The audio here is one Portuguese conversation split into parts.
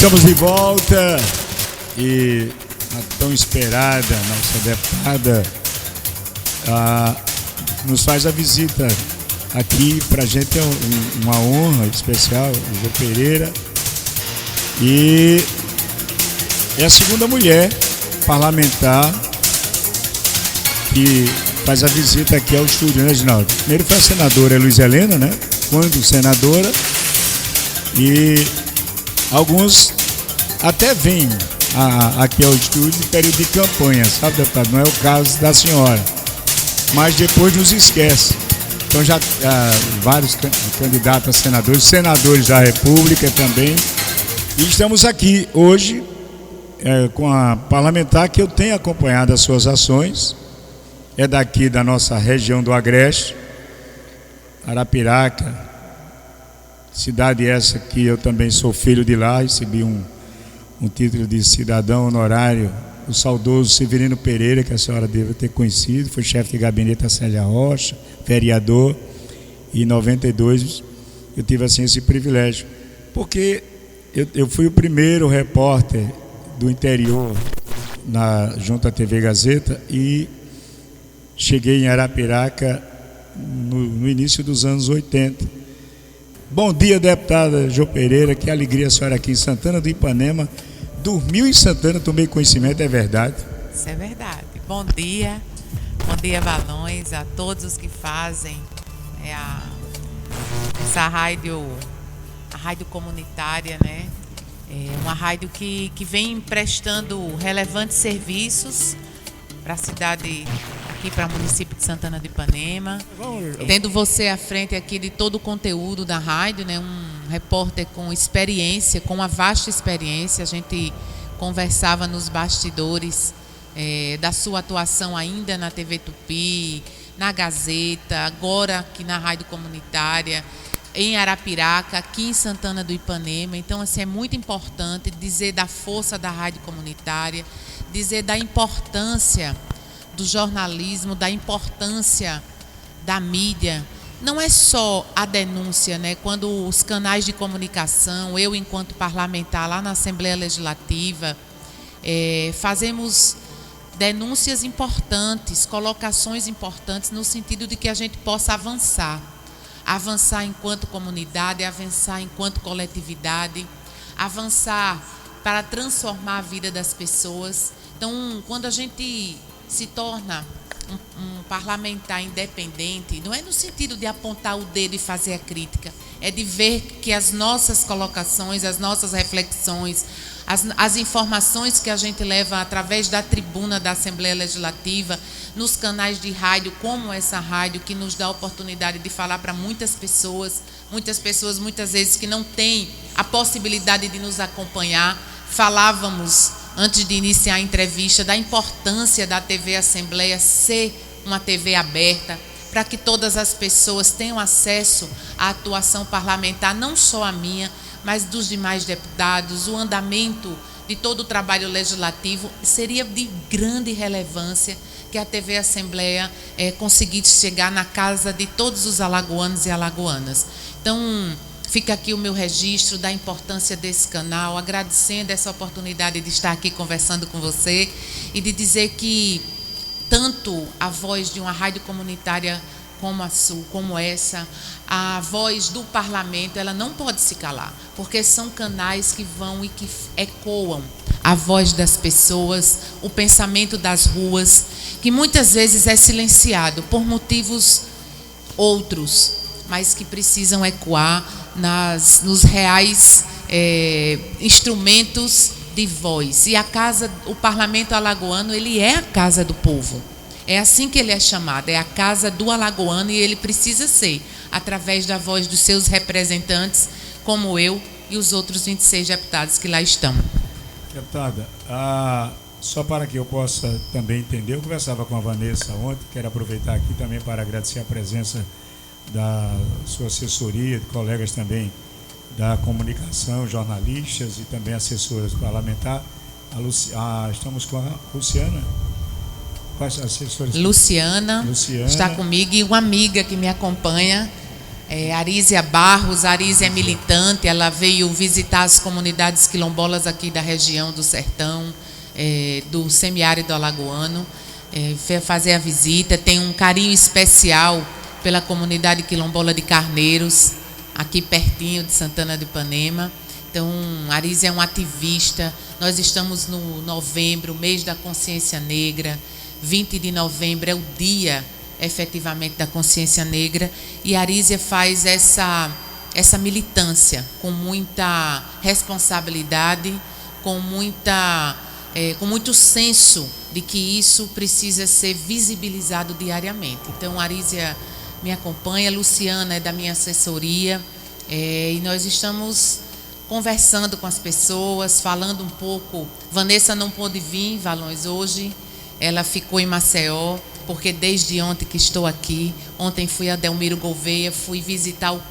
Estamos de volta e a tão esperada nossa deputada nos faz a visita aqui. Para a gente é uma honra especial, Jô Pereira, e é a segunda mulher parlamentar que faz a visita aqui ao estúdio, né, Reginaldo? Primeiro foi a senadora Luiz Helena, né? Quando senadora, e alguns até vêm aqui ao estúdio em período de campanha, sabe, deputado? Não é o caso da senhora, mas depois nos esquece. Então já vários candidatos a senadores da República também. E estamos aqui hoje com a parlamentar que eu tenho acompanhado as suas ações. É daqui da nossa região do Agreste, Arapiraca, cidade essa que eu também sou filho de lá, recebi um título de cidadão honorário, o saudoso Severino Pereira, que a senhora deve ter conhecido, foi chefe de gabinete da Célia Rocha, vereador, e em 92 eu tive assim esse privilégio, porque eu fui o primeiro repórter do interior junto à TV Gazeta e cheguei em Arapiraca no início dos anos 80. Bom dia, deputada Jô Pereira, que alegria a senhora aqui em Santana do Ipanema. Dormiu em Santana, tomei conhecimento, é verdade? Isso é verdade. Bom dia, Valões, a todos os que fazem essa rádio, a rádio comunitária, né? É uma rádio que vem prestando relevantes serviços para a cidade, aqui para o município de Santana do Ipanema. Tendo você à frente aqui de todo o conteúdo da rádio, né? Um repórter com experiência, com uma vasta experiência. A gente conversava nos bastidores da sua atuação ainda na TV Tupi, na Gazeta, agora aqui na rádio comunitária, em Arapiraca, aqui em Santana do Ipanema. Então, assim, é muito importante dizer da força da rádio comunitária, dizer da importância do jornalismo, da importância da mídia. Não é só a denúncia, né? Quando os canais de comunicação, eu enquanto parlamentar lá na Assembleia Legislativa, fazemos denúncias importantes, colocações importantes no sentido de que a gente possa avançar enquanto comunidade, avançar enquanto coletividade, avançar para transformar a vida das pessoas. Então, quando a gente se torna um parlamentar independente, não é no sentido de apontar o dedo e fazer a crítica, é de ver que as nossas colocações, as nossas reflexões, as informações que a gente leva através da tribuna da Assembleia Legislativa, nos canais de rádio, como essa rádio que nos dá a oportunidade de falar para muitas pessoas muitas vezes que não têm a possibilidade de nos acompanhar. Falávamos antes de iniciar a entrevista da importância da TV Assembleia ser uma TV aberta, para que todas as pessoas tenham acesso à atuação parlamentar, não só a minha, mas dos demais deputados. O andamento de todo o trabalho legislativo seria de grande relevância que a TV Assembleia conseguisse chegar na casa de todos os alagoanos e alagoanas. Então, fica aqui o meu registro da importância desse canal, agradecendo essa oportunidade de estar aqui conversando com você e de dizer que tanto a voz de uma rádio comunitária como a sua, como essa, a voz do parlamento, ela não pode se calar, porque são canais que vão e que ecoam a voz das pessoas, o pensamento das ruas, que muitas vezes é silenciado por motivos outros, mas que precisam ecoar nos reais instrumentos de voz. E o Parlamento Alagoano, ele é a casa do povo. É assim que ele é chamado, é a casa do alagoano, e ele precisa ser através da voz dos seus representantes, como eu e os outros 26 deputados que lá estão. Deputada, só para que eu possa também entender, eu conversava com a Vanessa ontem, quero aproveitar aqui também para agradecer a presença da sua assessoria, de colegas também da comunicação, jornalistas e também assessoras parlamentares. Estamos com a Luciana. Luciana está comigo, e uma amiga que me acompanha, Arísia Barros. A Arísia é militante, ela veio visitar as comunidades quilombolas aqui da região do Sertão, do semiárido alagoano, fazer a visita, tem um carinho especial pela comunidade quilombola de Carneiros, aqui pertinho de Santana de Ipanema. Então, a Arísia é um ativista. Nós estamos no novembro, mês da consciência negra. 20 de novembro é o dia, efetivamente, da consciência negra. E a Arísia faz essa militância com muita responsabilidade, com muito senso de que isso precisa ser visibilizado diariamente. Então, a Arísia me acompanha, Luciana é da minha assessoria, e nós estamos conversando com as pessoas, falando um pouco. Vanessa não pôde vir, Valões, hoje. Ela ficou em Maceió, porque desde ontem que estou aqui. Ontem fui a Delmiro Gouveia, fui visitar o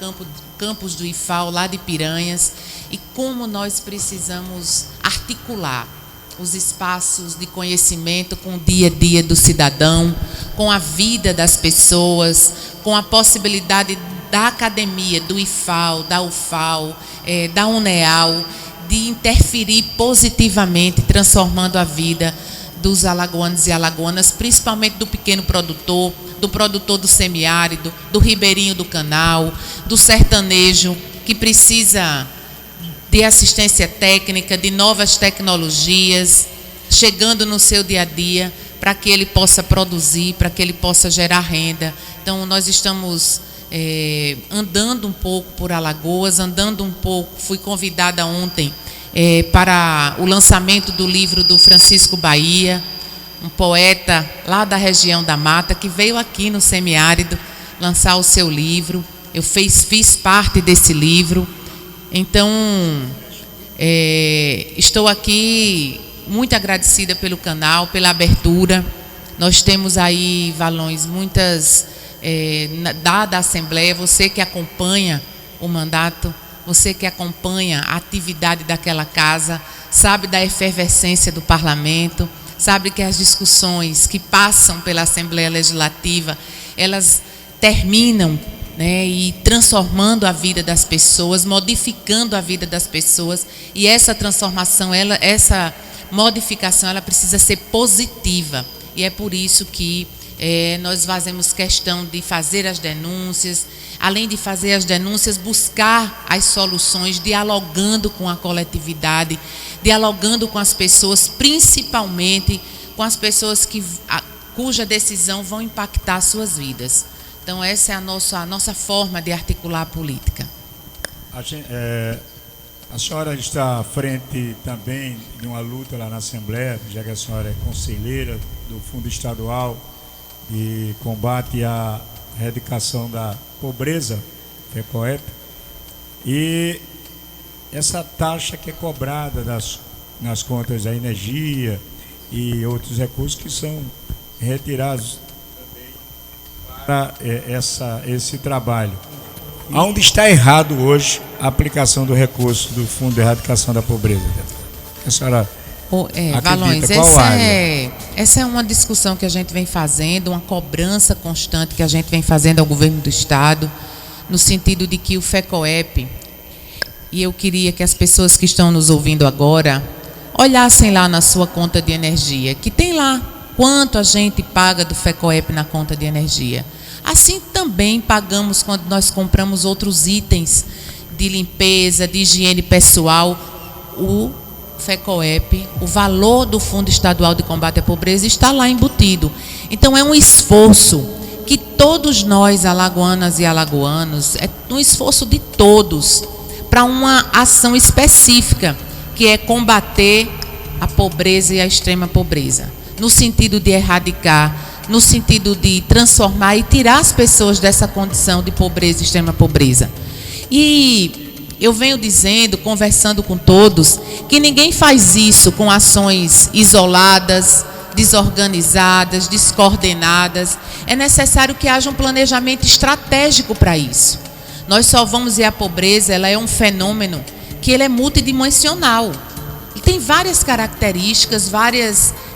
campus do IFAL, lá de Piranhas. E como nós precisamos articular os espaços de conhecimento com o dia a dia do cidadão, com a vida das pessoas, com a possibilidade da academia, do IFAL, da UFAL, da UNEAL, de interferir positivamente, transformando a vida dos alagoanos e alagoanas, principalmente do pequeno produtor, do produtor do semiárido, do ribeirinho do canal, do sertanejo, que precisa de assistência técnica, de novas tecnologias, chegando no seu dia a dia, para que ele possa produzir, para que ele possa gerar renda. Então, nós estamos andando um pouco por Alagoas, fui convidada ontem para o lançamento do livro do Francisco Bahia, um poeta lá da região da Mata, que veio aqui no semiárido lançar o seu livro. Eu fiz parte desse livro. Então, estou aqui muito agradecida pelo canal, pela abertura. Nós temos aí, Valões, muitas da Assembleia, você que acompanha o mandato, você que acompanha a atividade daquela casa, sabe da efervescência do parlamento, sabe que as discussões que passam pela Assembleia Legislativa, elas terminam, e transformando a vida das pessoas, modificando a vida das pessoas, e essa transformação, essa modificação, ela precisa ser positiva, e é por isso que nós fazemos questão de fazer as denúncias, além de fazer as denúncias, buscar as soluções, dialogando com a coletividade, dialogando com as pessoas, principalmente com as pessoas cuja decisão vão impactar suas vidas. Então, essa é a nossa forma de articular a política. A senhora está à frente também de uma luta lá na Assembleia, já que a senhora é conselheira do Fundo Estadual de Combate à Erradicação da Pobreza, FECOEP, e essa taxa que é cobrada nas contas da energia e outros recursos que são retirados para esse trabalho. Onde está errado hoje a aplicação do recurso do Fundo de Erradicação da Pobreza? A senhora Valões, essa é uma discussão que a gente vem fazendo, uma cobrança constante que a gente vem fazendo ao governo do Estado, no sentido de que o FECOEP, e eu queria que as pessoas que estão nos ouvindo agora olhassem lá na sua conta de energia, que tem lá quanto a gente paga do FECOEP na conta de energia. Assim também pagamos quando nós compramos outros itens de limpeza, de higiene pessoal. O FECOEP, o valor do Fundo Estadual de Combate à Pobreza está lá embutido. Então, é um esforço que todos nós, alagoanas e alagoanos, é um esforço de todos para uma ação específica, que é combater a pobreza e a extrema pobreza, no sentido de erradicar, no sentido de transformar e tirar as pessoas dessa condição de pobreza e extrema pobreza. E eu venho dizendo, conversando com todos, que ninguém faz isso com ações isoladas, desorganizadas, descoordenadas. É necessário que haja um planejamento estratégico para isso. Nós só vamos ver a pobreza, ela é um fenômeno que ele é multidimensional. E tem várias características,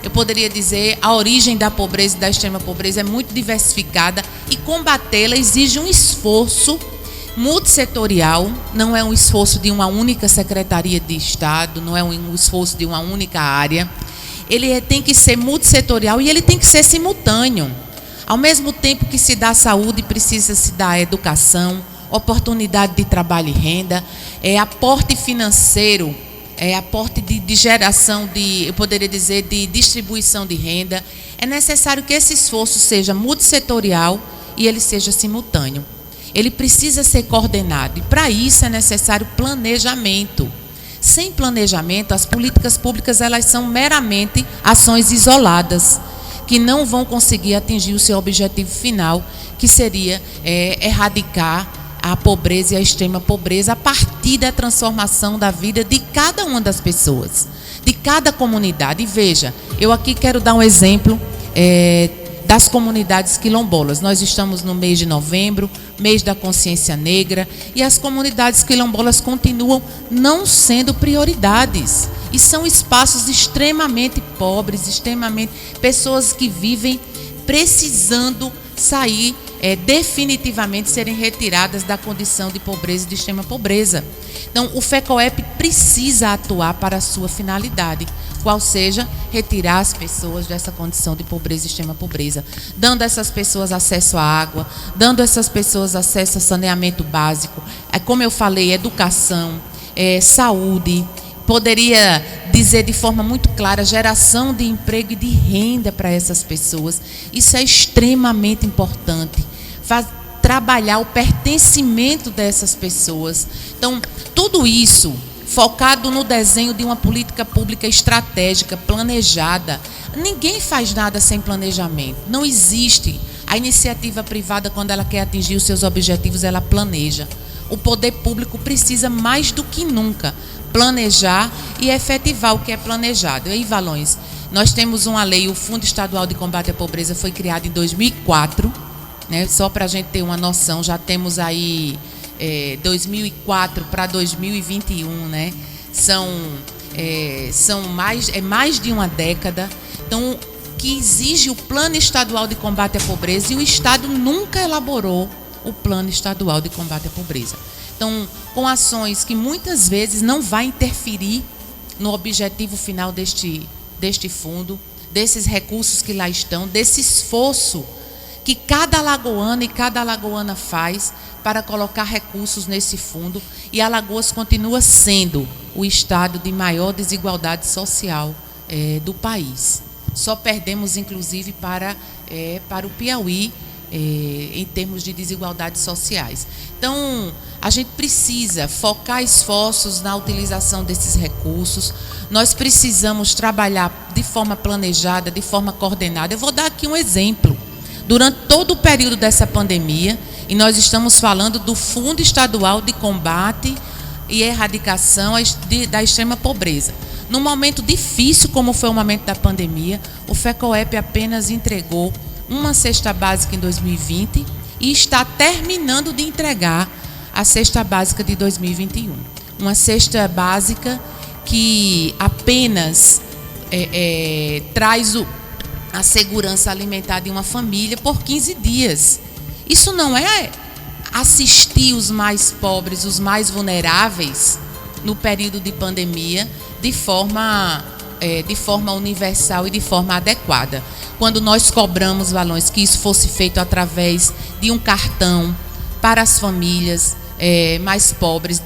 eu poderia dizer, a origem da pobreza e da extrema pobreza é muito diversificada, e combatê-la exige um esforço multissetorial, não é um esforço de uma única secretaria de Estado, não é um esforço de uma única área. Ele tem que ser multissetorial e ele tem que ser simultâneo. Ao mesmo tempo que se dá saúde, precisa se dar educação, oportunidade de trabalho e renda, aporte financeiro, aporte de geração, eu poderia dizer, de distribuição de renda. É necessário que esse esforço seja multissetorial e ele seja simultâneo. Ele precisa ser coordenado e, para isso, é necessário planejamento. Sem planejamento, as políticas públicas elas são meramente ações isoladas, que não vão conseguir atingir o seu objetivo final, que seria erradicar a pobreza e a extrema pobreza a partir da transformação da vida de cada uma das pessoas, de cada comunidade. E veja, eu aqui quero dar um exemplo das comunidades quilombolas. Nós estamos no mês de novembro, mês da consciência negra, e as comunidades quilombolas continuam não sendo prioridades. E são espaços extremamente pobres, pessoas que vivem precisando sair definitivamente, serem retiradas da condição de pobreza e de extrema pobreza. Então, o FECOEP precisa atuar para a sua finalidade, qual seja retirar as pessoas dessa condição de pobreza e extrema pobreza, dando a essas pessoas acesso à água, dando a essas pessoas acesso a saneamento básico, como eu falei, educação, saúde, poderia dizer de forma muito clara, geração de emprego e de renda para essas pessoas. Isso é extremamente importante. Trabalhar o pertencimento dessas pessoas. Então, tudo isso focado no desenho de uma política pública estratégica, planejada. Ninguém faz nada sem planejamento. Não existe. A iniciativa privada, quando ela quer atingir os seus objetivos, ela planeja. O poder público precisa, mais do que nunca, planejar e efetivar o que é planejado. E aí, Valões, nós temos uma lei, o Fundo Estadual de Combate à Pobreza foi criado em 2004, né? Só para a gente ter uma noção, já temos aí 2004 para 2021, né? São mais de uma década. Então, que exige o Plano Estadual de Combate à Pobreza, e o Estado nunca elaborou o Plano Estadual de Combate à Pobreza. Então, com ações que muitas vezes não vai interferir no objetivo final deste fundo, desses recursos que lá estão, desse esforço que cada alagoano e cada alagoana faz para colocar recursos nesse fundo, e Alagoas continua sendo o estado de maior desigualdade social do país. Só perdemos, inclusive, para o Piauí, em termos de desigualdades sociais. Então, a gente precisa focar esforços na utilização desses recursos. Nós precisamos trabalhar de forma planejada, de forma coordenada. Eu vou dar aqui um exemplo. Durante todo o período dessa pandemia, e nós estamos falando do Fundo Estadual de Combate e Erradicação da Extrema Pobreza. Num momento difícil, como foi o momento da pandemia, o FECOEP apenas entregou uma cesta básica em 2020 e está terminando de entregar a cesta básica de 2021. Uma cesta básica que apenas traz a segurança alimentar de uma família por 15 dias. Isso não é assistir os mais pobres, os mais vulneráveis, no período de pandemia, de forma universal e de forma adequada. Quando nós cobramos, Valões, que isso fosse feito através de um cartão para as famílias mais pobres,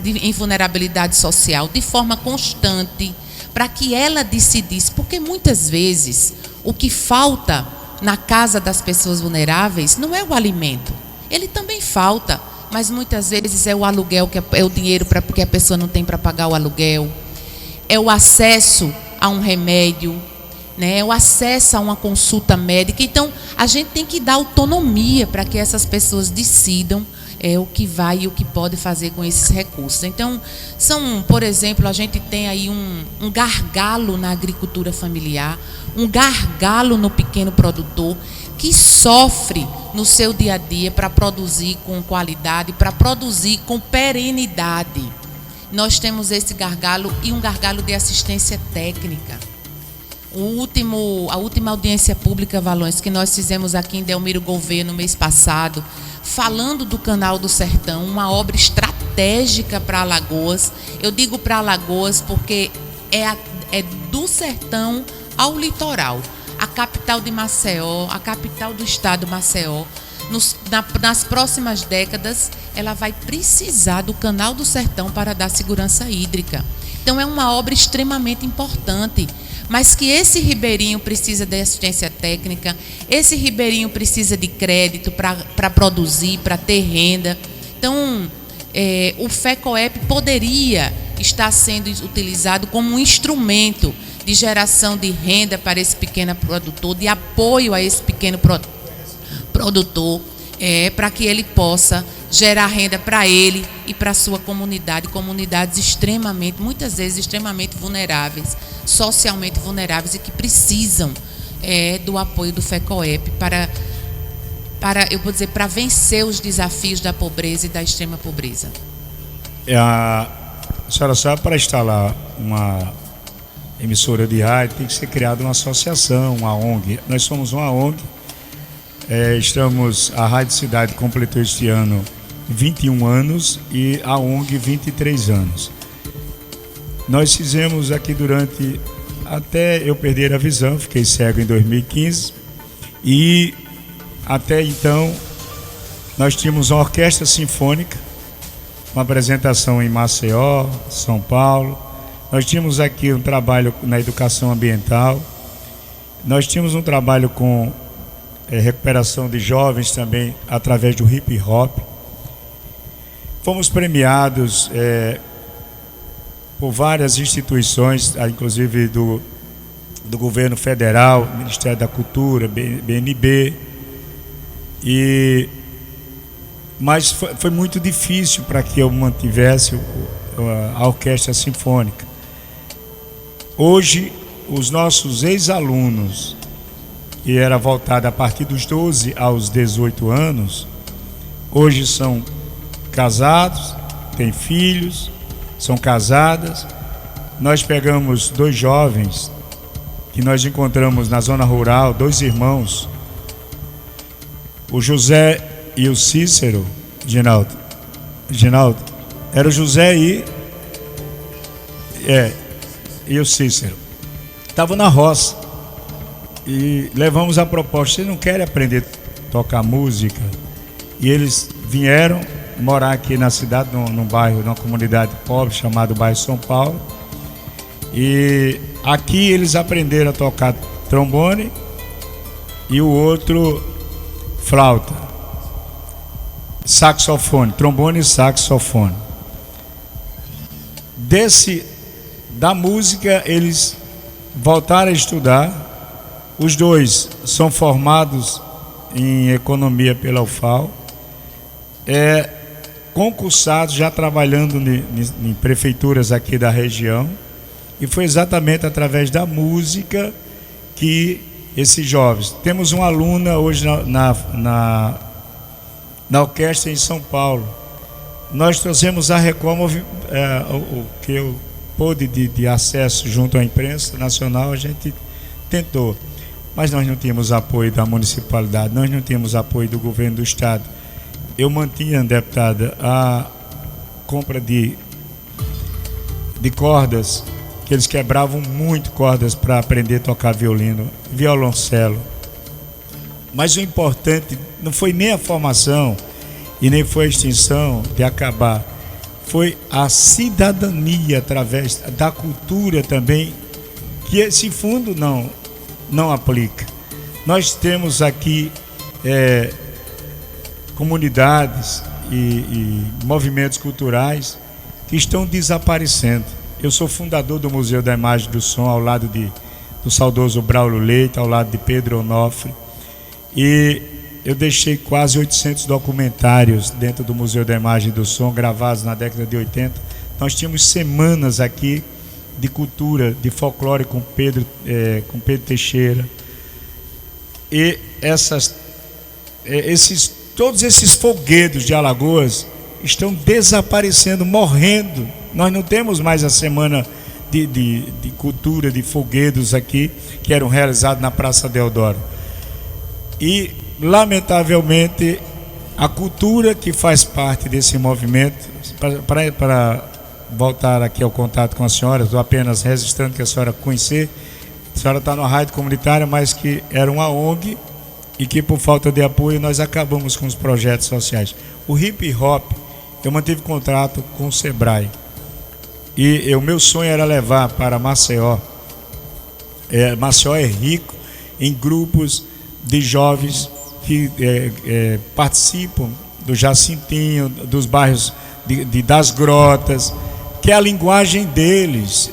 em vulnerabilidade social, de forma constante, para que ela decidisse, porque muitas vezes o que falta na casa das pessoas vulneráveis não é o alimento, ele também falta, mas muitas vezes é o aluguel, que é o dinheiro que a pessoa não tem para pagar o aluguel, é o acesso a um remédio, né? É o acesso a uma consulta médica. Então, a gente tem que dar autonomia para que essas pessoas decidam o que vai e o que pode fazer com esses recursos. Então, por exemplo, a gente tem aí um gargalo na agricultura familiar, um gargalo no pequeno produtor, que sofre no seu dia a dia para produzir com qualidade, para produzir com perenidade. Nós temos esse gargalo e um gargalo de assistência técnica. A última audiência pública, Valões, que nós fizemos aqui em Delmiro Gouveia no mês passado, falando do Canal do Sertão, uma obra estratégica para Alagoas. Eu digo para Alagoas porque é do sertão ao litoral. A capital de Maceió, a capital do estado Maceió, nas próximas décadas, ela vai precisar do Canal do Sertão para dar segurança hídrica. Então é uma obra extremamente importante, mas que esse ribeirinho precisa de assistência técnica, esse ribeirinho precisa de crédito para produzir, para ter renda. Então, o FECOEP poderia estar sendo utilizado como um instrumento de geração de renda para esse pequeno produtor, de apoio a esse pequeno produtor, para que ele possa gerar renda para ele e para a sua comunidade, comunidades muitas vezes extremamente vulneráveis, socialmente vulneráveis, e que precisam do apoio do FECOEP para vencer os desafios da pobreza e da extrema pobreza. A senhora sabe, para instalar uma emissora de rádio tem que ser criada uma associação, uma ONG. Nós somos uma ONG, a Rádio Cidade completou este ano 21 anos e a ONG 23 anos. Nós fizemos aqui até eu perder a visão, fiquei cego em 2015, e até então nós tínhamos uma orquestra sinfônica, uma apresentação em Maceió, São Paulo. Nós tínhamos aqui um trabalho na educação ambiental, nós tínhamos um trabalho com recuperação de jovens também, através do hip hop. Fomos premiados por várias instituições, inclusive do governo federal, Ministério da Cultura, BNB, mas foi muito difícil para que eu mantivesse a orquestra sinfônica. Hoje, os nossos ex-alunos, que era voltada a partir dos 12 aos 18 anos, hoje são casados, têm filhos, são casadas. Nós pegamos 2 jovens que nós encontramos na zona rural, 2 irmãos, o José e o Cícero. Ginaldo, era o José e o Cícero. Estavam na roça e levamos a proposta: vocês não querem aprender a tocar música? E eles vieram morar aqui na cidade, num bairro, numa comunidade pobre chamado bairro São Paulo. E aqui eles aprenderam a tocar trombone e o outro flauta, saxofone, trombone e saxofone. Da música eles voltaram a estudar. Os 2 são formados em economia pela UFAL, concursados, já trabalhando em prefeituras aqui da região. E foi exatamente através da música que esses jovens... Temos uma aluna hoje na orquestra em São Paulo. Nós trouxemos a Record, o que eu pude de acesso junto à imprensa nacional, a gente tentou. Mas nós não tínhamos apoio da municipalidade, nós não tínhamos apoio do governo do estado. Eu mantinha, deputada, a compra de cordas, que eles quebravam muito cordas para aprender a tocar violino, violoncelo. Mas o importante não foi nem a formação e nem foi a extinção de acabar, foi a cidadania através da cultura também, que esse fundo não aplica. Nós temos aqui comunidades e movimentos culturais que estão desaparecendo. Eu sou fundador do Museu da Imagem e do Som, ao lado do saudoso Braulio Leite, ao lado de Pedro Onofre, e eu deixei quase 800 documentários dentro do Museu da Imagem e do Som, gravados na década de 80. Nós tínhamos semanas aqui de cultura, de folclore com Pedro Teixeira. E todos esses folguedos de Alagoas estão desaparecendo, morrendo. Nós não temos mais a semana de cultura, de folguedos aqui, que eram realizados na Praça Deodoro. E, lamentavelmente, a cultura que faz parte desse movimento. Para voltar aqui ao contato com a senhora, estou apenas registrando que a senhora conhecer. A senhora está numa rádio comunitária, mas que era uma ONG e que por falta de apoio nós acabamos com os projetos sociais. O hip hop, eu mantive contrato com o Sebrae e o meu sonho era levar para Maceió. Maceió é rico em grupos de jovens que participam do Jacintinho, dos bairros das grotas, que é a linguagem deles.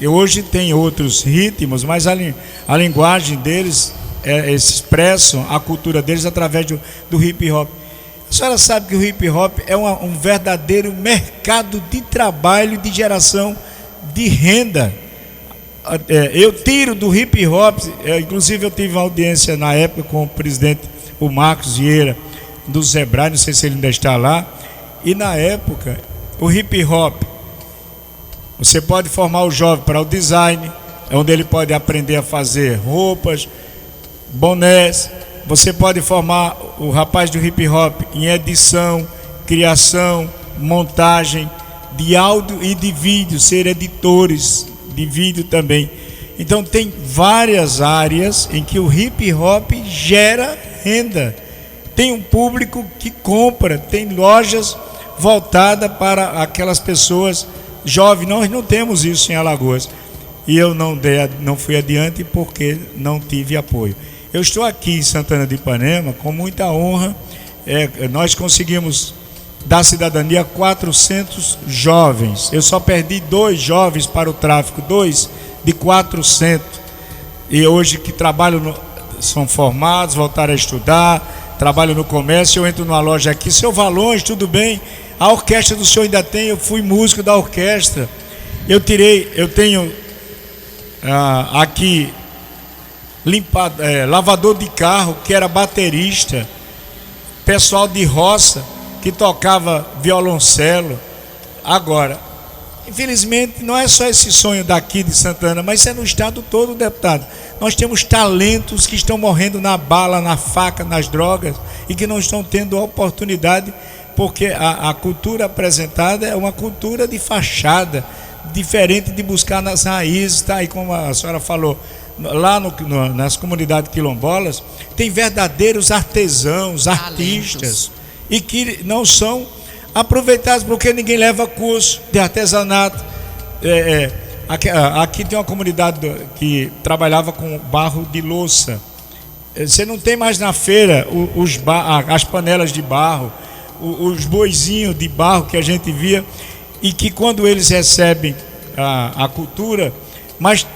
Hoje tem outros ritmos, mas a linguagem deles expressam a cultura deles através do hip hop. A senhora sabe que o hip hop é um verdadeiro mercado de trabalho e de geração de renda. Eu tiro do hip hop, inclusive eu tive uma audiência na época com o presidente, o Marcos Vieira, do Sebrae, não sei se ele ainda está lá, e na época o hip hop, você pode formar o jovem para o design, onde ele pode aprender a fazer roupas, bonés. Você pode formar o rapaz do hip hop em edição, criação, montagem de áudio e de vídeo, ser editores de vídeo também. Então tem várias áreas em que o hip hop gera renda. Tem um público que compra, tem lojas voltadas para aquelas pessoas jovens. Nós não temos isso em Alagoas. E eu não fui adiante porque não tive apoio. Eu estou aqui em Santana de Ipanema com muita honra. Nós conseguimos dar cidadania a 400 jovens. Eu só perdi 2 jovens para o tráfico, 2 de 400. E hoje que trabalham, são formados, voltaram a estudar, trabalham no comércio. Eu entro numa loja aqui, seu Valões, tudo bem? A orquestra do senhor ainda tem? Eu fui músico da orquestra. Eu tenho aqui lavador de carro, que era baterista, pessoal de roça que tocava violoncelo. Agora, infelizmente, não é só esse sonho daqui de Santana, mas é no estado todo, deputado. Nós temos talentos que estão morrendo na bala, na faca, nas drogas e que não estão tendo oportunidade, porque a cultura apresentada é uma cultura de fachada, diferente de buscar nas raízes, tá? E como a senhora falou, lá nas comunidades quilombolas, tem verdadeiros artesãos, artistas, e que não são aproveitados porque ninguém leva curso de artesanato. Aqui tem uma comunidade que trabalhava com barro de louça. Você não tem mais na feira as panelas de barro, os boizinhos de barro que a gente via, e que quando eles recebem a cultura, mas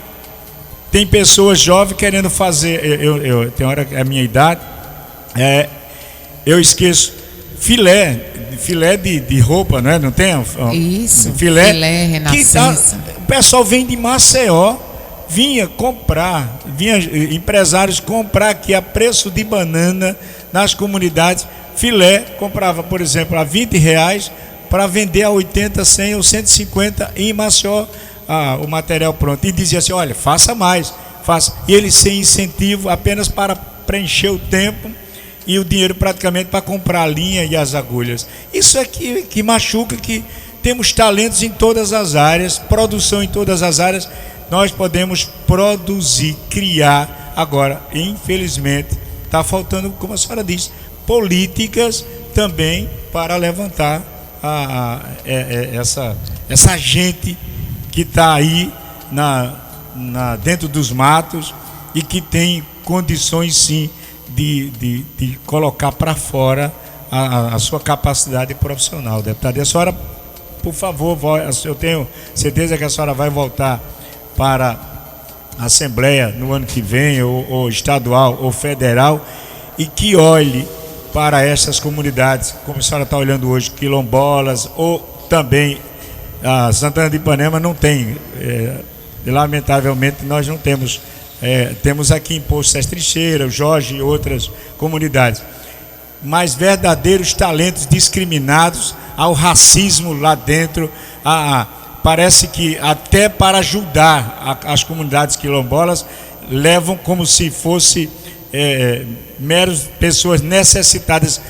tem pessoas jovens querendo fazer. Tem hora que é a minha idade, eu esqueço filé de roupa, não é? Não tem? Isso, filé Renascença. O pessoal vem de Maceió, vinha empresários comprar aqui a preço de banana nas comunidades. Filé comprava, por exemplo, a R$20 para vender a 80, 100 ou 150 em Maceió, o material pronto. E dizia assim: olha, faça mais, faça. E ele sem incentivo, apenas para preencher o tempo e o dinheiro praticamente para comprar a linha e as agulhas. Isso é que machuca, que temos talentos em todas as áreas, produção em todas as áreas. Nós podemos produzir, criar. Agora, infelizmente, está faltando, como a senhora disse, políticas também para levantar essa gente que está aí dentro dos matos e que tem condições sim de colocar para fora a sua capacidade profissional, deputado. E a senhora, por favor, eu tenho certeza que a senhora vai voltar para a Assembleia no ano que vem, ou estadual ou federal, e que olhe para essas comunidades, como a senhora está olhando hoje, quilombolas, ou também a Santana de Ipanema não tem, lamentavelmente nós não temos, temos aqui em Poço das Trincheiras, o Jorge e outras comunidades, mas verdadeiros talentos discriminados ao racismo lá dentro. Parece que até para ajudar as comunidades quilombolas levam como se fosse meras pessoas necessitadas.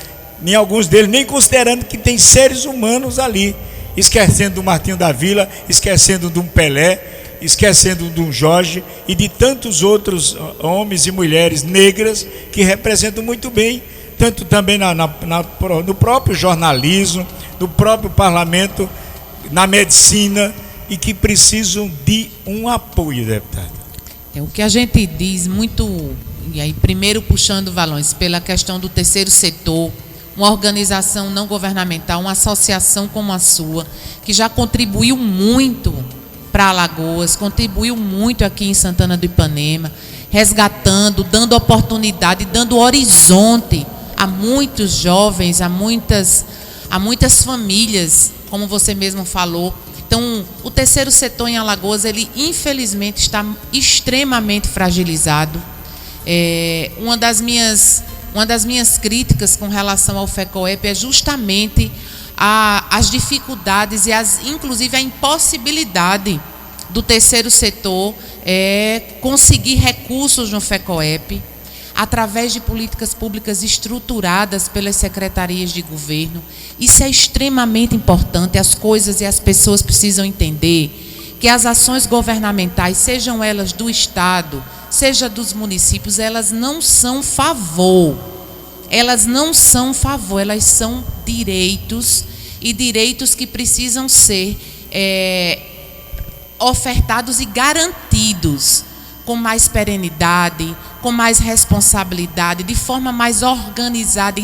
em alguns deles nem considerando que tem seres humanos ali, esquecendo do Martinho da Vila, esquecendo de um Pelé, esquecendo de um Jorge e de tantos outros homens e mulheres negras que representam muito bem, tanto também no próprio jornalismo, no próprio parlamento, na medicina, e que precisam de um apoio, deputado. O que a gente diz muito, e aí primeiro puxando Valões, pela questão do terceiro setor, uma organização não governamental, uma associação como a sua, que já contribuiu muito para Alagoas, contribuiu muito aqui em Santana do Ipanema, resgatando, dando oportunidade, dando horizonte a muitos jovens, a muitas famílias, como você mesmo falou. Então, o terceiro setor em Alagoas, ele infelizmente está extremamente fragilizado. Uma das minhas críticas com relação ao FECOEP é justamente as dificuldades e inclusive a impossibilidade do terceiro setor conseguir recursos no FECOEP através de políticas públicas estruturadas pelas secretarias de governo. Isso é extremamente importante. As coisas e as pessoas precisam entender que as ações governamentais, sejam elas do Estado, seja dos municípios, elas não são favor. Elas não são favor, elas são direitos, e direitos que precisam ser ofertados e garantidos com mais perenidade, com mais responsabilidade, de forma mais organizada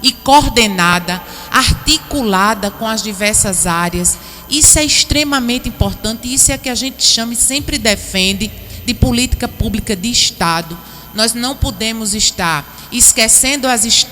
e coordenada, articulada com as diversas áreas. Isso é extremamente importante, isso é que a gente chama e sempre defende de política pública de Estado. Nós não podemos estar esquecendo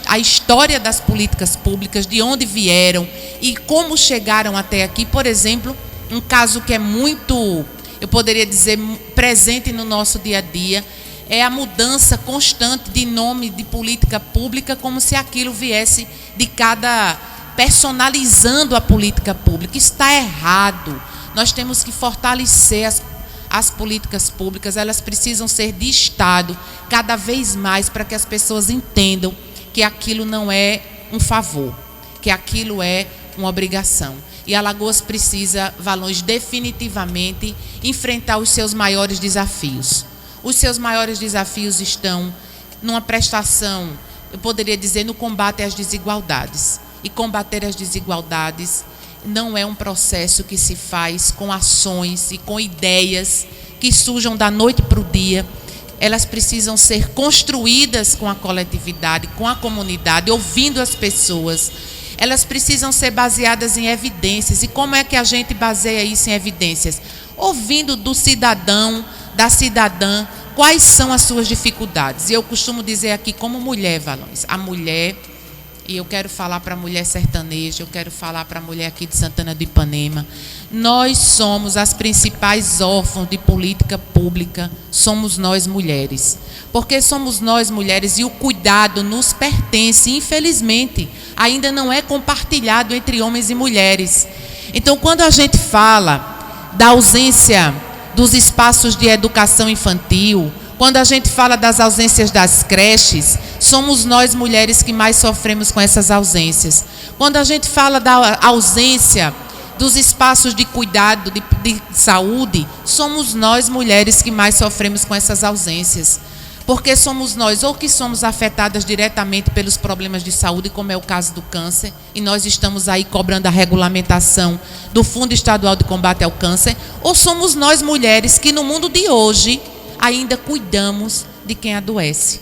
a história das políticas públicas, de onde vieram e como chegaram até aqui. Por exemplo, um caso que é muito, eu poderia dizer, presente no nosso dia a dia, é a mudança constante de nome de política pública, como se aquilo viesse de cada... personalizando a política pública. Isso está errado. Nós temos que fortalecer as políticas públicas, elas precisam ser de Estado cada vez mais, para que as pessoas entendam que aquilo não é um favor, que aquilo é uma obrigação. E Alagoas precisa, Valões, definitivamente enfrentar os seus maiores desafios. Os seus maiores desafios estão numa prestação, eu poderia dizer, no combate às desigualdades. E combater as desigualdades não é um processo que se faz com ações e com ideias que surjam da noite para o dia. Elas precisam ser construídas com a coletividade, com a comunidade, ouvindo as pessoas. Elas precisam ser baseadas em evidências. E como é que a gente baseia isso em evidências? Ouvindo do cidadão, da cidadã, quais são as suas dificuldades. E eu costumo dizer aqui, como mulher, Valões, a mulher... E eu quero falar para a mulher sertaneja, eu quero falar para a mulher aqui de Santana do Ipanema. Nós somos as principais órfãos de política pública, somos nós mulheres. Porque somos nós mulheres e o cuidado nos pertence, infelizmente, ainda não é compartilhado entre homens e mulheres. Então, quando a gente fala da ausência dos espaços de educação infantil, quando a gente fala das ausências das creches, somos nós mulheres que mais sofremos com essas ausências. Quando a gente fala da ausência dos espaços de cuidado, de saúde, somos nós mulheres que mais sofremos com essas ausências. Porque somos nós ou que somos afetadas diretamente pelos problemas de saúde, como é o caso do câncer, e nós estamos aí cobrando a regulamentação do Fundo Estadual de Combate ao Câncer, ou somos nós mulheres que no mundo de hoje ainda cuidamos de quem adoece.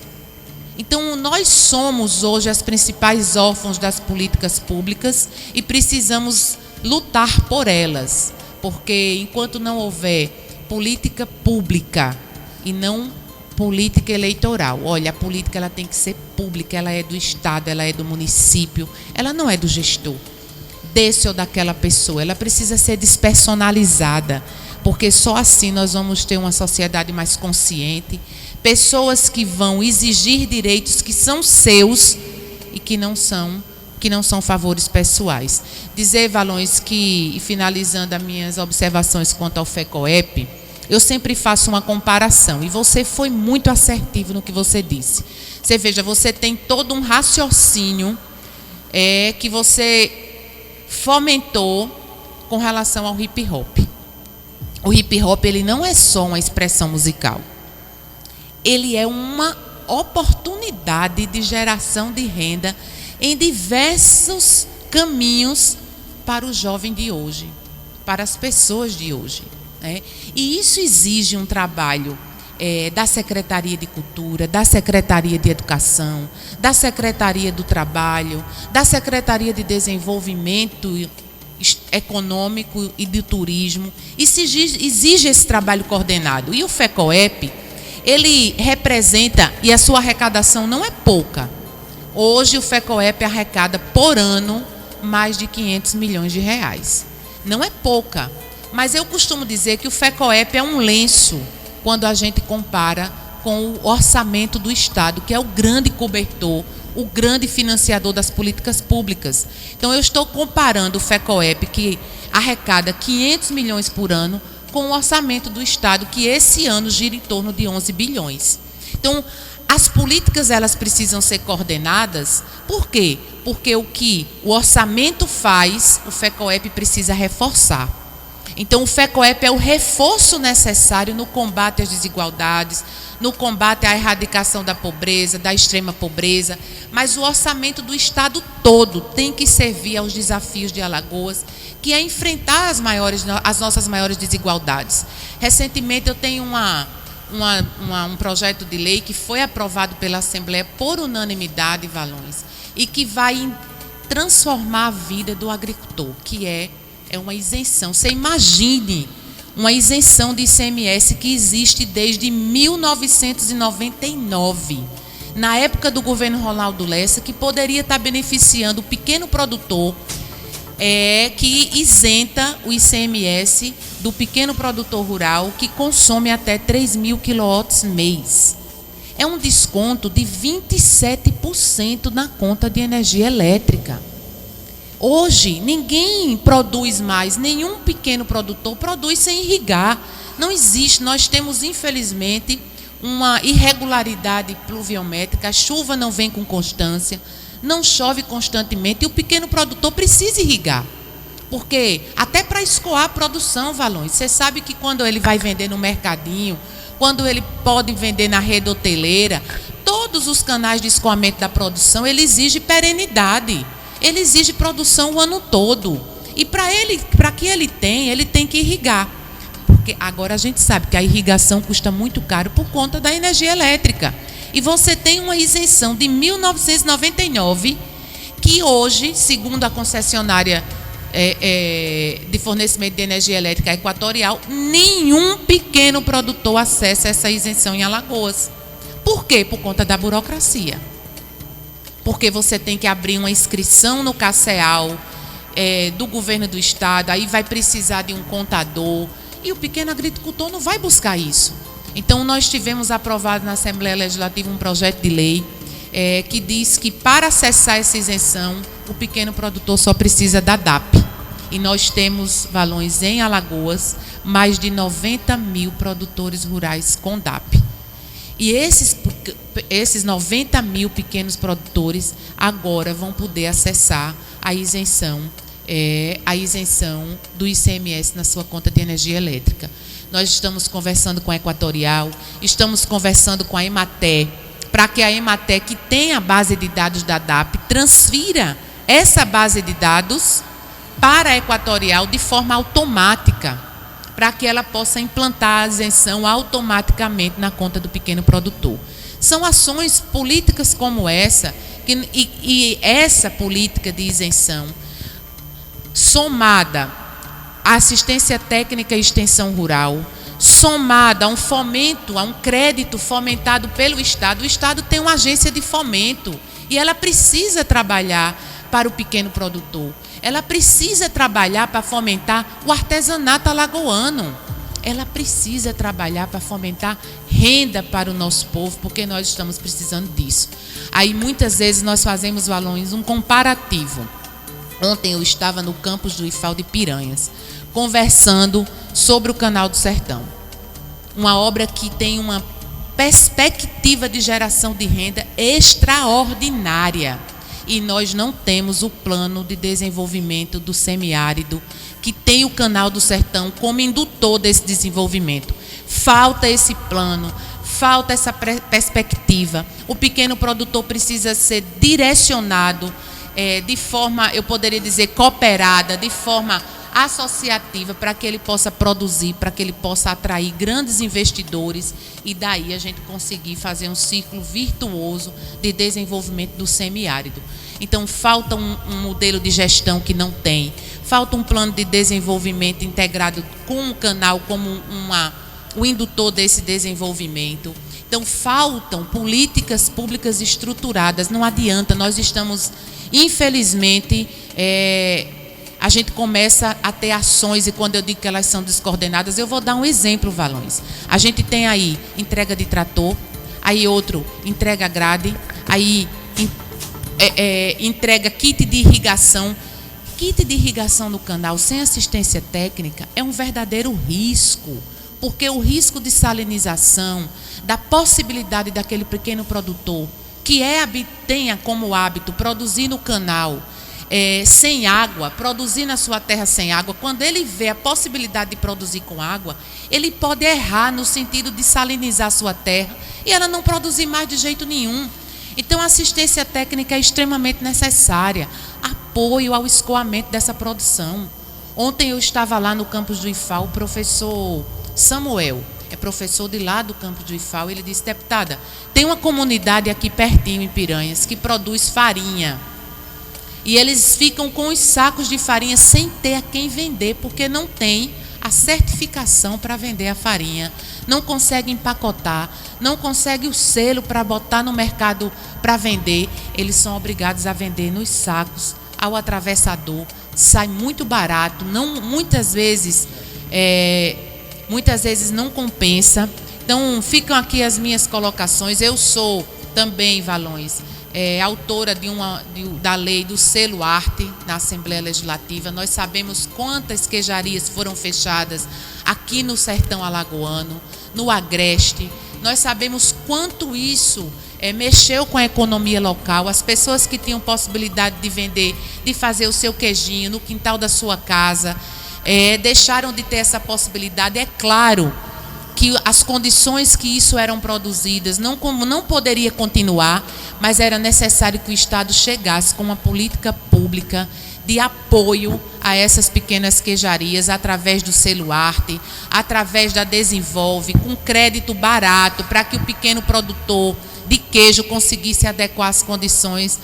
Então, nós somos hoje as principais órfãos das políticas públicas e precisamos lutar por elas, porque enquanto não houver política pública e não política eleitoral, olha, a política ela tem que ser pública, ela é do Estado, ela é do município, ela não é do gestor, desse ou daquela pessoa, ela precisa ser despersonalizada, porque só assim nós vamos ter uma sociedade mais consciente, pessoas que vão exigir direitos que são seus e que não são favores pessoais. Dizer, Valões, que, finalizando as minhas observações quanto ao FECOEP, eu sempre faço uma comparação, e você foi muito assertivo no que você disse. Você veja, você tem todo um raciocínio que você fomentou com relação ao hip hop. O hip hop, ele não é só uma expressão musical. Ele é uma oportunidade de geração de renda em diversos caminhos para o jovem de hoje, para as pessoas de hoje, né? E isso exige um trabalho da Secretaria de Cultura, da Secretaria de Educação, da Secretaria do Trabalho, da Secretaria de Desenvolvimento Econômico e de Turismo. Isso exige esse trabalho coordenado. E o FECOEP, ele representa, e a sua arrecadação não é pouca. Hoje o FECOEP arrecada por ano mais de 500 milhões de reais. Não é pouca, mas eu costumo dizer que o FECOEP é um lenço quando a gente compara com o orçamento do Estado, que é o grande cobertor, o grande financiador das políticas públicas. Então eu estou comparando o FECOEP, que arrecada 500 milhões por ano, com o orçamento do Estado, que esse ano gira em torno de 11 bilhões. Então, as políticas, elas precisam ser coordenadas. Por quê? Porque o que o orçamento faz, o FECOEP precisa reforçar. Então, o FECOEP é o reforço necessário no combate às desigualdades, no combate à erradicação da pobreza, da extrema pobreza, mas o orçamento do Estado todo tem que servir aos desafios de Alagoas, que é enfrentar as nossas maiores desigualdades. Recentemente, eu tenho um projeto de lei que foi aprovado pela Assembleia por unanimidade, Valões, e que vai transformar a vida do agricultor, que é uma isenção. Você imagine uma isenção de ICMS que existe desde 1999, na época do governo Ronaldo Lessa, que poderia estar beneficiando o pequeno produtor, que isenta o ICMS do pequeno produtor rural que consome até 3.000 quilowatts mês. É um desconto de 27% na conta de energia elétrica. Hoje, ninguém produz mais, nenhum pequeno produtor produz sem irrigar. Não existe. Nós temos, infelizmente, uma irregularidade pluviométrica. A chuva não vem com constância, não chove constantemente e o pequeno produtor precisa irrigar. Porque até para escoar a produção, Valões, você sabe que quando ele vai vender no mercadinho, quando ele pode vender na rede hoteleira, todos os canais de escoamento da produção, ele exige perenidade. Ele exige produção o ano todo. E para que ele tem que irrigar. Porque agora a gente sabe que a irrigação custa muito caro por conta da energia elétrica. E você tem uma isenção de 1999, que hoje, segundo a concessionária de fornecimento de energia elétrica Equatorial, nenhum pequeno produtor acessa essa isenção em Alagoas. Por quê? Por conta da burocracia. Porque você tem que abrir uma inscrição no CACEAL do governo do estado, aí vai precisar de um contador, e o pequeno agricultor não vai buscar isso. Então, nós tivemos aprovado na Assembleia Legislativa um projeto de lei que diz que para acessar essa isenção, o pequeno produtor só precisa da DAP. E nós temos, Valões, em Alagoas, mais de 90 mil produtores rurais com DAP. E esses 90 mil pequenos produtores agora vão poder acessar a isenção do ICMS na sua conta de energia elétrica. Nós estamos conversando com a Equatorial, estamos conversando com a Emater, para que a Emater, que tem a base de dados da DAP, transfira essa base de dados para a Equatorial de forma automática, para que ela possa implantar a isenção automaticamente na conta do pequeno produtor. São ações políticas como essa, e essa política de isenção, somada à assistência técnica e extensão rural, somada a um fomento, a um crédito fomentado pelo Estado. O Estado tem uma agência de fomento e ela precisa trabalhar para o pequeno produtor. Ela precisa trabalhar para fomentar o artesanato alagoano. Ela precisa trabalhar para fomentar renda para o nosso povo, porque nós estamos precisando disso. Aí, muitas vezes, nós fazemos, Valões, um comparativo. Ontem eu estava no campus do IFAL de Piranhas, conversando sobre o Canal do Sertão. Uma obra que tem uma perspectiva de geração de renda extraordinária. e nós não temos o plano de desenvolvimento do semiárido, que tem o Canal do Sertão como indutor desse desenvolvimento. Falta esse plano, falta essa perspectiva. O pequeno produtor precisa ser direcionado de forma, eu poderia dizer, cooperada, de forma associativa, para que ele possa produzir, para que ele possa atrair grandes investidores e daí a gente conseguir fazer um ciclo virtuoso de desenvolvimento do semiárido. Então, falta um modelo de gestão que não tem, falta um plano de desenvolvimento integrado com o canal como o indutor desse desenvolvimento. Então, faltam políticas públicas estruturadas. Não adianta, nós estamos, infelizmente, a gente começa a ter ações, e quando eu digo que elas são descoordenadas, eu vou dar um exemplo, Valões. A gente tem aí entrega de trator, aí outro entrega grade, aí entrega kit de irrigação. Kit de irrigação no canal sem assistência técnica é um verdadeiro risco, porque o risco de salinização, da possibilidade daquele pequeno produtor que tenha como hábito produzir no canal sem água, produzir na sua terra sem água, quando ele vê a possibilidade de produzir com água, ele pode errar no sentido de salinizar a sua terra e ela não produzir mais de jeito nenhum. Então, a assistência técnica é extremamente necessária, apoio ao escoamento dessa produção. Ontem eu estava lá no campus do IFAL, o professor Samuel, é professor de lá do campus do IFAL, ele disse: deputada, tem uma comunidade aqui pertinho, em Piranhas, que produz farinha. E eles ficam com os sacos de farinha sem ter a quem vender, porque não tem a certificação para vender a farinha, não consegue empacotar, não consegue o selo para botar no mercado para vender. Eles são obrigados a vender nos sacos, ao atravessador, sai muito barato, muitas vezes não compensa. Então, ficam aqui as minhas colocações. Eu sou também, Valões, autora da lei do selo arte na Assembleia Legislativa. Nós sabemos quantas queijarias foram fechadas aqui no sertão alagoano, no Agreste. Nós sabemos quanto isso mexeu com a economia local. As pessoas que tinham possibilidade de vender, de fazer o seu queijinho no quintal da sua casa, deixaram de ter essa possibilidade. É claro que as condições que isso eram produzidas não poderia continuar, mas era necessário que o Estado chegasse com uma política pública de apoio a essas pequenas queijarias, através do selo arte, através da Desenvolve, com crédito barato, para que o pequeno produtor de queijo conseguisse adequar as condições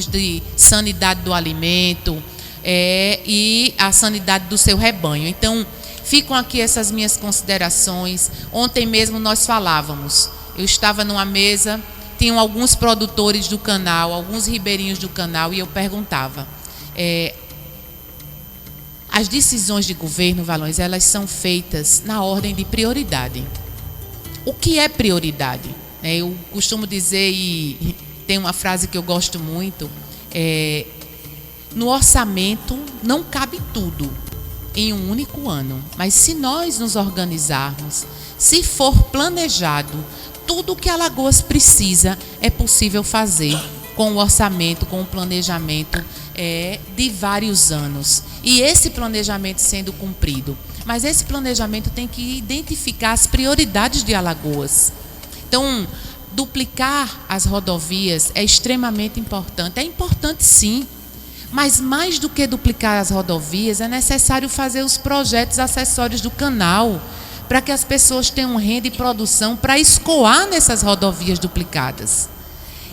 de sanidade do alimento e a sanidade do seu rebanho. Então, ficam aqui essas minhas considerações. Ontem mesmo nós falávamos, eu estava numa mesa, tinham alguns produtores do canal, alguns ribeirinhos do canal, e eu perguntava, as decisões de governo, Valões, elas são feitas na ordem de prioridade. O que é prioridade? Eu costumo dizer, e tem uma frase que eu gosto muito, no orçamento não cabe tudo em um único ano, mas se nós nos organizarmos, se for planejado, tudo o que Alagoas precisa é possível fazer com o orçamento, com o planejamento de vários anos. E esse planejamento sendo cumprido. Mas esse planejamento tem que identificar as prioridades de Alagoas. Então, duplicar as rodovias é extremamente importante. É importante, sim. Mas mais do que duplicar as rodovias, é necessário fazer os projetos acessórios do canal, para que as pessoas tenham renda e produção para escoar nessas rodovias duplicadas.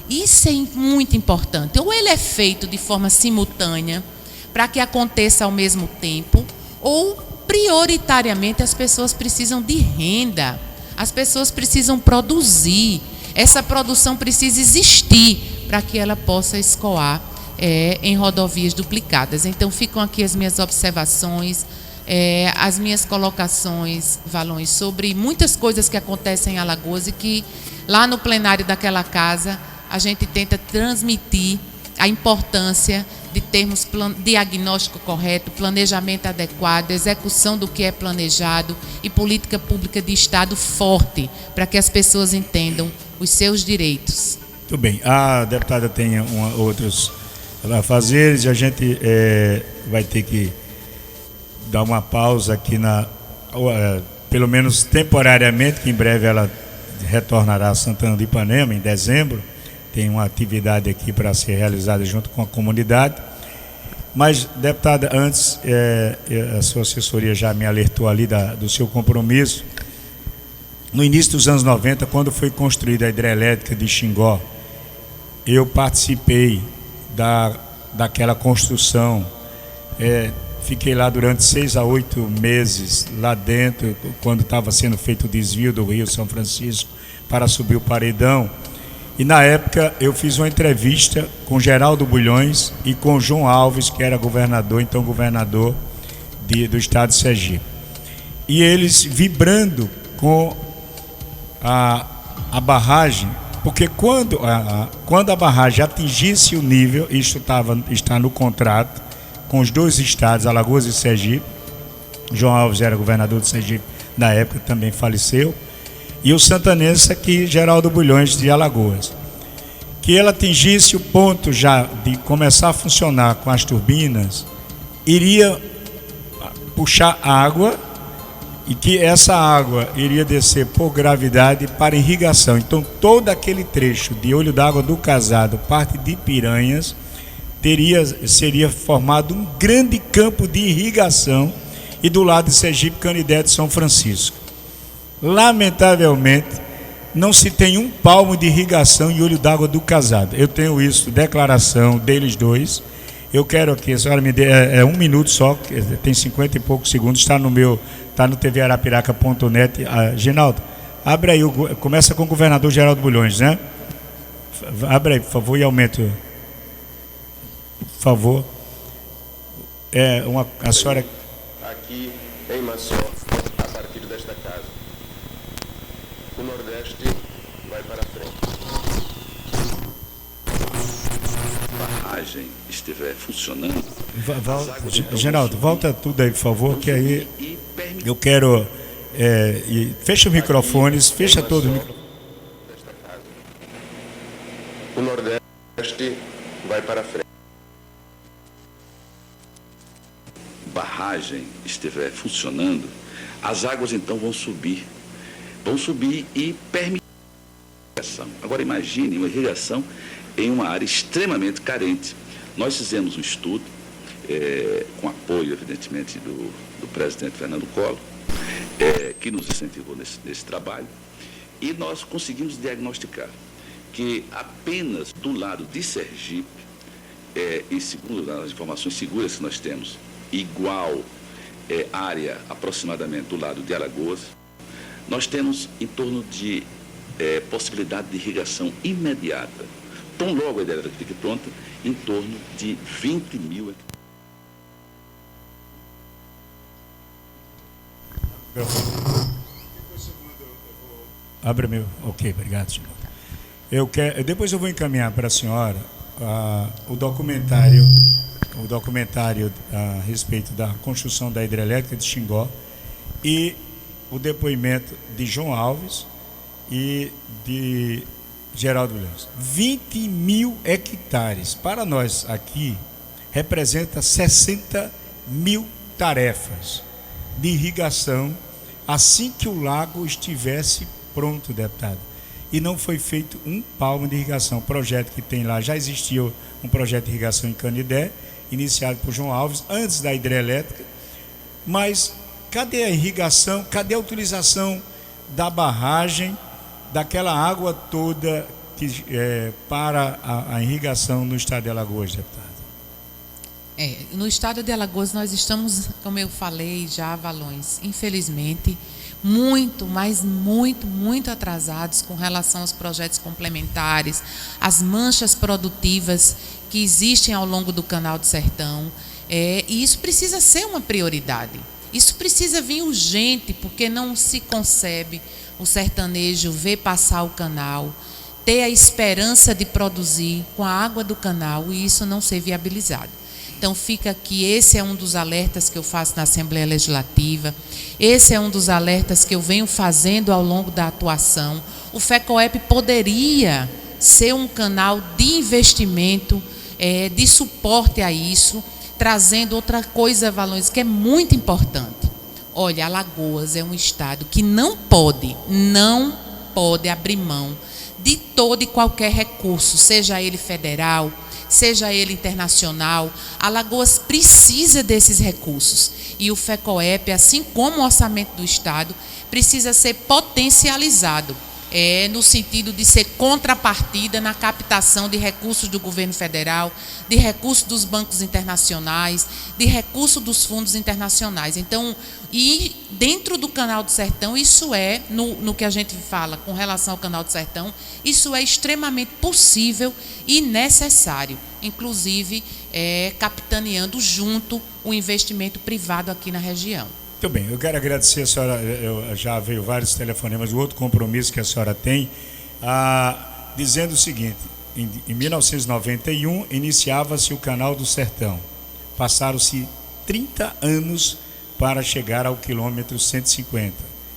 Isso é muito importante. Ou ele é feito de forma simultânea, para que aconteça ao mesmo tempo, ou prioritariamente as pessoas precisam de renda, as pessoas precisam produzir, essa produção precisa existir para que ela possa escoar em rodovias duplicadas. Então, ficam aqui as minhas observações, as minhas colocações, Valões, sobre muitas coisas que acontecem em Alagoas e que lá no plenário daquela casa a gente tenta transmitir a importância de termos diagnóstico correto, planejamento adequado, execução do que é planejado e política pública de Estado forte, para que as pessoas entendam os seus direitos. Muito bem. A deputada tem outros afazeres e a gente vai ter que dar uma pausa aqui pelo menos temporariamente, que em breve ela retornará a Santana do Ipanema, em dezembro. Tem uma atividade aqui para ser realizada junto com a comunidade. Mas, deputada, antes, a sua assessoria já me alertou ali do seu compromisso. No início dos anos 90, quando foi construída a hidrelétrica de Xingó, eu participei daquela construção. Fiquei lá durante 6 a 8 meses, lá dentro, quando estava sendo feito o desvio do Rio São Francisco para subir o paredão. E na época eu fiz uma entrevista com Geraldo Bulhões e com João Alves, que era governador, então governador do estado de Sergipe. E eles vibrando com a barragem, porque quando a barragem atingisse o nível, isso está no contrato com os dois estados, Alagoas e Sergipe. João Alves era governador de Sergipe na época, também faleceu. E o santanense aqui, Geraldo Bulhões, de Alagoas. Que ela atingisse o ponto já de começar a funcionar com as turbinas, iria puxar água e que essa água iria descer por gravidade para irrigação. Então todo aquele trecho de Olho d'Água do Casado, parte de Piranhas, seria formado um grande campo de irrigação, e do lado de Sergipe, Canidé de São Francisco. Lamentavelmente, não se tem um palmo de irrigação em Olho d'Água do Casado. Eu tenho isso, declaração deles dois. Eu quero que a senhora me dê 1 minuto só, tem 50 e poucos segundos, está no tvarapiraca.net. Ginaldo, abre aí, começa com o governador Geraldo Bulhões, né? Abre aí, por favor, e aumenta. Por favor. A senhora... Aqui em Maceió, a partir desta casa, o Nordeste vai para frente. A barragem estiver funcionando... Geraldo, volta tudo aí, por favor, que aí eu quero... fecha os microfones, fecha todos os microfones. O Nordeste vai para frente. Barragem estiver funcionando, as águas então vão subir e permitir a irrigação. Agora imagine uma irrigação em uma área extremamente carente. Nós fizemos um estudo, com apoio, evidentemente, do presidente Fernando Collor, que nos incentivou nesse trabalho, e nós conseguimos diagnosticar que apenas do lado de Sergipe, e segundo as informações seguras que nós temos, igual área aproximadamente do lado de Alagoas, nós temos em torno de possibilidade de irrigação imediata. Tão logo a hidrelétrica fique pronta, em torno de 20 mil hectares. Abre meu. Ok, obrigado, senhor. Depois eu vou encaminhar para a senhora o documentário a respeito da construção da hidrelétrica de Xingó e o depoimento de João Alves e de Geraldo Bulhões. 20 mil hectares. Para nós aqui, representa 60 mil tarefas de irrigação assim que o lago estivesse pronto, deputado. E não foi feito um palmo de irrigação. O projeto que tem lá, já existia um projeto de irrigação em Canidé, iniciado por João Alves, antes da hidrelétrica. Mas cadê a irrigação, cadê a utilização da barragem, daquela água toda para a irrigação no estado de Alagoas, deputado? No estado de Alagoas nós estamos, como eu falei já, Valões, infelizmente, muito atrasados com relação aos projetos complementares, as manchas produtivas que existem ao longo do Canal do Sertão, e isso precisa ser uma prioridade. Isso precisa vir urgente, porque não se concebe o sertanejo ver passar o canal, ter a esperança de produzir com a água do canal e isso não ser viabilizado. Então fica aqui, esse é um dos alertas que eu faço na Assembleia Legislativa, esse é um dos alertas que eu venho fazendo ao longo da atuação. O FECOEP poderia ser um canal de investimento, de suporte a isso, trazendo outra coisa, Valões, que é muito importante. Olha, Alagoas é um estado que não pode abrir mão de todo e qualquer recurso, seja ele federal, seja ele internacional. Alagoas precisa desses recursos. E o FECOEP, assim como o orçamento do estado, precisa ser potencializado, no sentido de ser contrapartida na captação de recursos do governo federal, de recursos dos bancos internacionais, de recursos dos fundos internacionais. Então, e dentro do Canal do Sertão, isso no que a gente fala com relação ao Canal do Sertão, isso é extremamente possível e necessário, inclusive capitaneando junto o investimento privado aqui na região. Muito bem, eu quero agradecer a senhora, já veio vários telefonemas, o outro compromisso que a senhora tem, dizendo o seguinte: em 1991 iniciava-se o Canal do Sertão, passaram-se 30 anos para chegar ao quilômetro 150,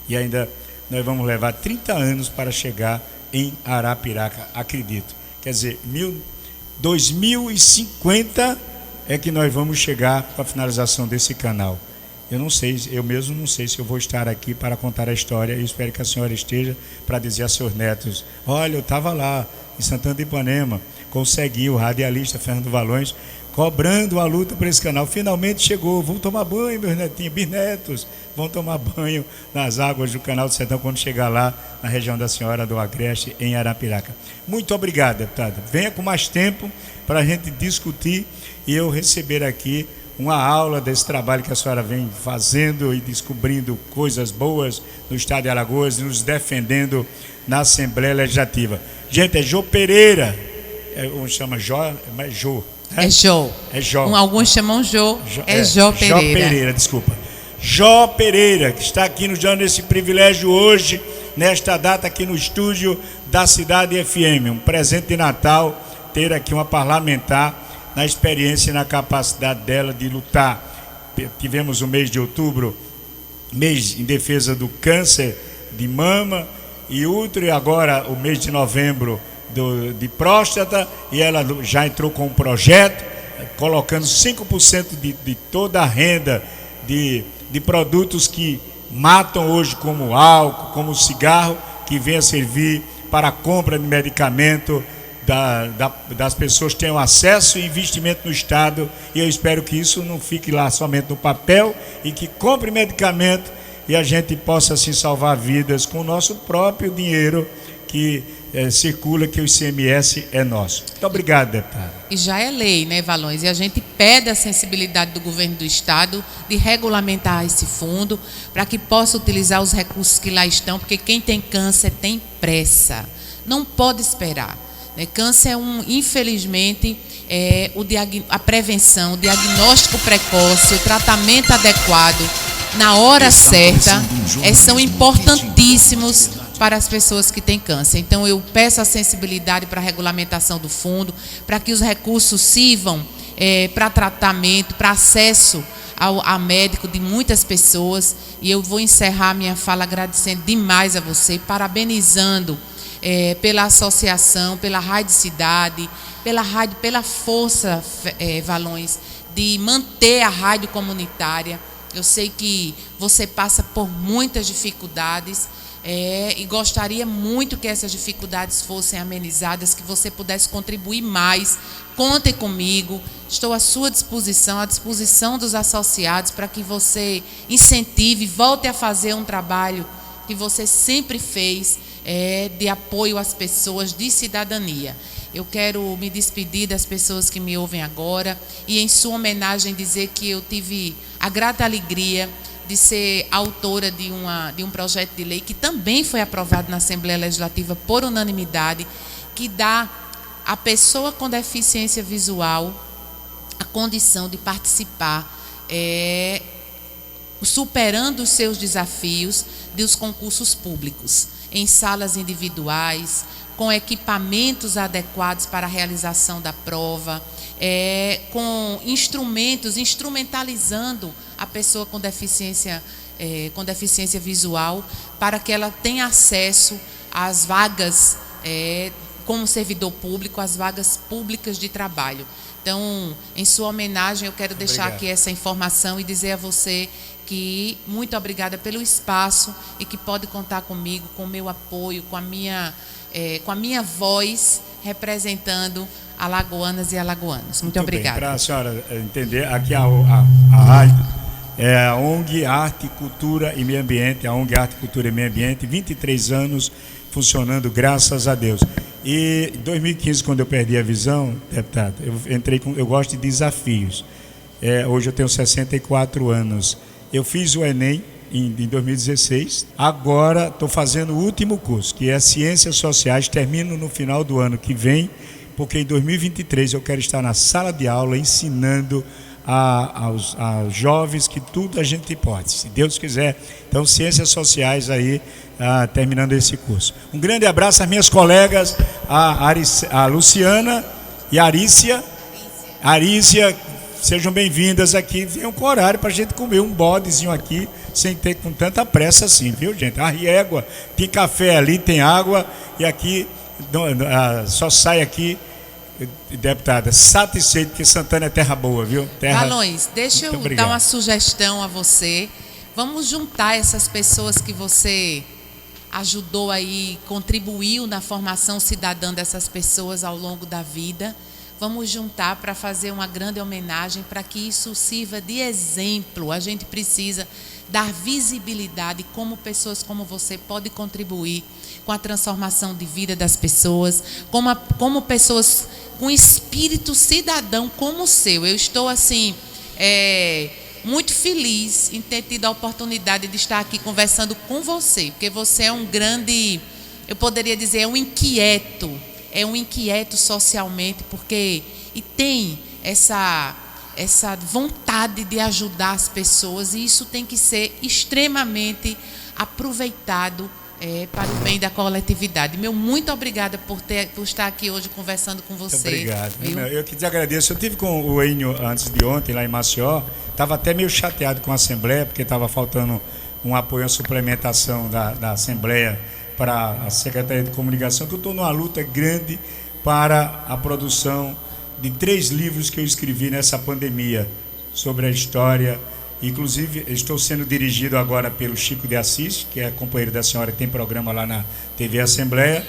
e ainda nós vamos levar 30 anos para chegar em Arapiraca, acredito. Quer dizer, 2050 é que nós vamos chegar para a finalização desse canal. Eu não sei, eu mesmo não sei se eu vou estar aqui para contar a história. Eu espero que a senhora esteja para dizer a seus netos: olha, eu estava lá em Santana de Ipanema, consegui, o radialista Fernando Valões, cobrando a luta para esse canal. Finalmente chegou, vão tomar banho, meus netinhos, bisnetos, vão tomar banho nas águas do Canal do Sertão quando chegar lá na região da Senhora do Agreste, em Arapiraca. Muito obrigado, deputada. Venha com mais tempo para a gente discutir e eu receber aqui uma aula desse trabalho que a senhora vem fazendo e descobrindo coisas boas no estado de Alagoas, nos defendendo na Assembleia Legislativa. Gente, é Jô Pereira, chama Jó, mas Jô. Né? É Jô. É Jó. Alguns chamam Jô, Jô Pereira. Jó Pereira, desculpa. Jó Pereira, que está aqui nos dando esse privilégio hoje, nesta data aqui no estúdio da Cidade FM. Um presente de Natal, ter aqui uma parlamentar na experiência e na capacidade dela de lutar. Tivemos o mês de outubro, mês em defesa do câncer de mama e útero, e agora o mês de novembro de próstata, e ela já entrou com um projeto, colocando 5% de toda a renda de produtos que matam hoje, como álcool, como cigarro, que venha servir para a compra de medicamento, das pessoas tenham acesso e investimento no Estado, e eu espero que isso não fique lá somente no papel e que compre medicamento e a gente possa assim salvar vidas com o nosso próprio dinheiro que circula, que o ICMS é nosso. Muito obrigado, deputado. E já é lei, né, Valões? E a gente pede a sensibilidade do governo do Estado de regulamentar esse fundo para que possa utilizar os recursos que lá estão, porque quem tem câncer tem pressa, não pode esperar. Câncer infelizmente, a prevenção, o diagnóstico precoce, o tratamento adequado, na hora certa, são importantíssimos para as pessoas que têm câncer. Então, eu peço a sensibilidade para a regulamentação do fundo, para que os recursos sirvam para tratamento, para acesso a médico de muitas pessoas. E eu vou encerrar minha fala agradecendo demais a você, parabenizando pela associação, pela Rádio Cidade, pela força, Valões, de manter a rádio comunitária. Eu sei que você passa por muitas dificuldades e gostaria muito que essas dificuldades fossem amenizadas, que você pudesse contribuir mais. Contem comigo, estou à sua disposição, à disposição dos associados, para que você incentive, volte a fazer um trabalho que você sempre fez, de apoio às pessoas, de cidadania. Eu quero me despedir das pessoas que me ouvem agora e, em sua homenagem, dizer que eu tive a grata alegria de ser autora de um projeto de lei que também foi aprovado na Assembleia Legislativa por unanimidade, que dá à pessoa com deficiência visual a condição de participar, superando os seus desafios dos concursos públicos, em salas individuais, com equipamentos adequados para a realização da prova, com instrumentalizando a pessoa com deficiência visual, para que ela tenha acesso às vagas como servidor público, as vagas públicas de trabalho. Então, em sua homenagem, eu quero deixar aqui essa informação e dizer a você que muito obrigada pelo espaço e que pode contar comigo, com o meu apoio, com a minha voz representando alagoanas e alagoanos. Muito obrigada. Para a senhora entender, aqui a é a ONG Arte, Cultura e Meio Ambiente, a ONG Arte, Cultura e Meio Ambiente, 23 anos funcionando, graças a Deus. E em 2015, quando eu perdi a visão, deputado, eu gosto de desafios. Hoje eu tenho 64 anos. Eu fiz o Enem em 2016. Agora estou fazendo o último curso, que é Ciências Sociais. Termino no final do ano que vem, porque em 2023 eu quero estar na sala de aula ensinando aos jovens que tudo a gente pode, se Deus quiser. Então, Ciências Sociais aí, terminando esse curso. Um grande abraço às minhas colegas, a Luciana e a Arícia. Sejam bem-vindas aqui. Venham com horário para a gente comer um bodezinho aqui, sem ter com tanta pressa assim, viu, gente? A riégua, tem café ali, tem água, e aqui só sai aqui, deputada, satisfeito, porque Santana é terra boa, viu? Valões, deixa eu dar uma sugestão a você. Vamos juntar essas pessoas que você ajudou aí, contribuiu na formação cidadã dessas pessoas ao longo da vida. Vamos juntar para fazer uma grande homenagem, para que isso sirva de exemplo. A gente precisa dar visibilidade como pessoas como você podem contribuir com a transformação de vida das pessoas, como pessoas com espírito cidadão como o seu. Eu estou assim muito feliz em ter tido a oportunidade de estar aqui conversando com você, porque você é um grande, eu poderia dizer, é um inquieto socialmente, porque tem essa vontade de ajudar as pessoas, e isso tem que ser extremamente aproveitado para o bem da coletividade. Muito obrigada por estar aqui hoje conversando com você. Muito obrigado. Viu? Eu que te agradeço. Eu tive com o Enio antes de ontem, lá em Maceió. Estava até meio chateado com a Assembleia, porque estava faltando um apoio à suplementação da Assembleia para a Secretaria de Comunicação, que eu estou numa luta grande para a produção de 3 livros que eu escrevi nessa pandemia, sobre a história. Inclusive, estou sendo dirigido agora pelo Chico de Assis, que é companheiro da senhora, que tem programa lá na TV Assembleia,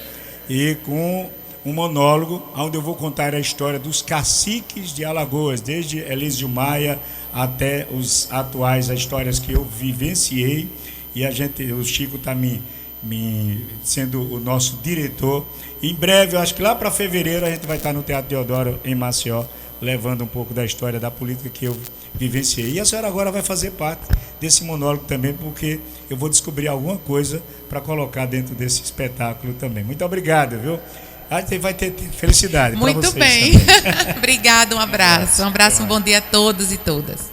e com um monólogo, onde eu vou contar a história dos caciques de Alagoas, desde Elísio Maia até os atuais, as histórias que eu vivenciei, e o Chico está sendo o nosso diretor. Em breve, eu acho que lá para fevereiro, a gente vai estar no Teatro Deodoro, em Maceió, levando um pouco da história da política que eu vivenciei. E a senhora agora vai fazer parte desse monólogo também, porque eu vou descobrir alguma coisa para colocar dentro desse espetáculo também. Muito obrigado, viu? A gente vai ter felicidade. Muito bem. Obrigada, um abraço. Um bom dia a todos e todas.